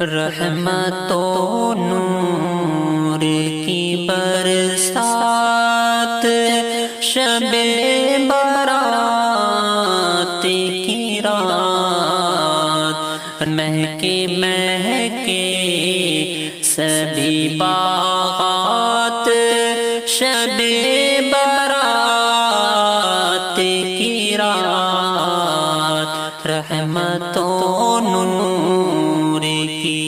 رحمت و نور کی برسات شب برات کی رات مہکے مہکے سبھی باغات شب برات کی رات رحمت و نور کی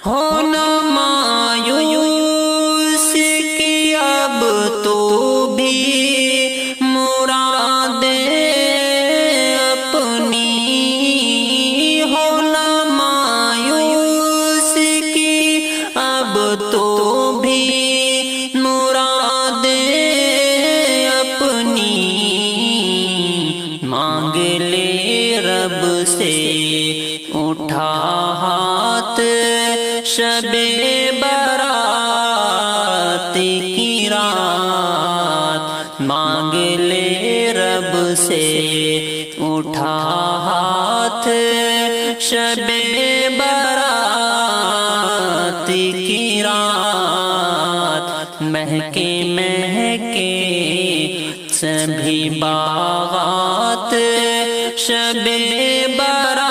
ہونا مایوس کی اب تو بھی مرادیں اپنی ہونا مایوس کی اب تو بھی مرادیں اپنی مانگ لے رب سے اٹھا ہاتھ شب برات کی رات مانگ لے رب سے اٹھا ہاتھ شب برات کی رات مہکے مہکے سبھی باغات شب برات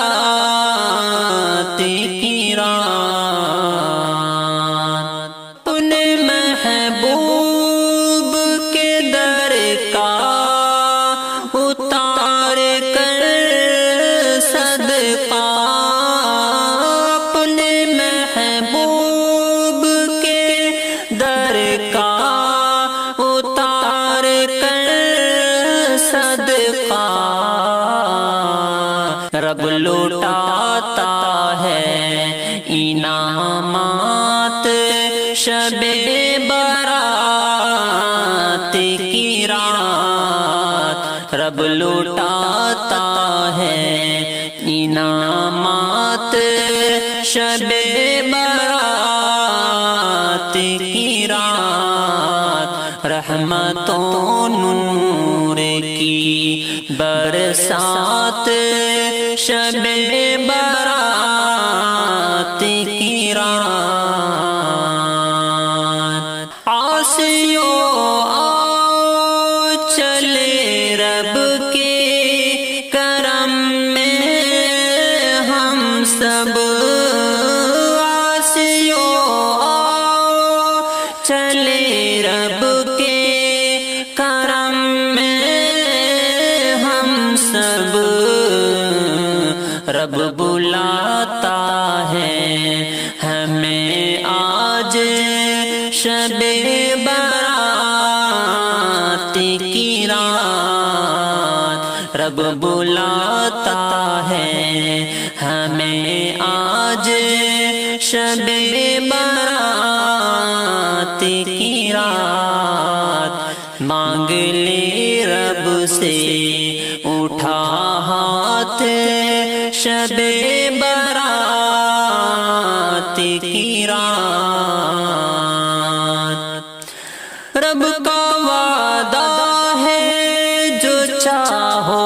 کی رات اپنے محبوب کے در کا اتار کر صدقہ اپنے محبوب کے در کا اتار کر صدقہ رب لوٹاتا ہے انعامات شب برات کی رات رب لوٹاتا ہے انعامات شب برات کی رات رحمت و نور کی برسات شب برات کی رات عاصیو آؤ چلے رب کے کرم میں ہم سب عاصیو آؤ چلے رب کے کرم میں ہم سب رب بلاتا ہے ہمیں آج شب برات کی رات رب بلاتا ہے ہمیں آج شب برات کی رات مانگ لے رب سے اٹھا ہاتھ شب برات کی رات رب کا وعدہ ہے جو چاہو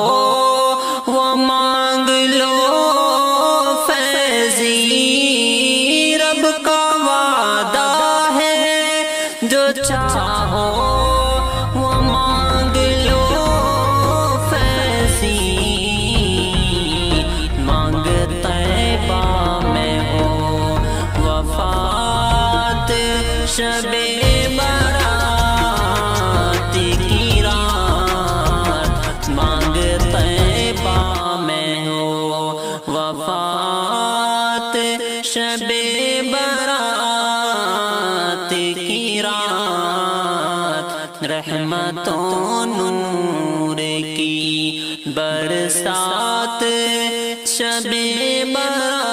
وہ مانگ لو فیضی رب کا وعدہ ہے جو چاہو وہ مانگ لو فیضی مانگ طیبہ میں ہو وفات شب برات کی رات مانگ طیبہ میں ہو وفات شب برات کی رات رحمت و نور کی برسات شب برات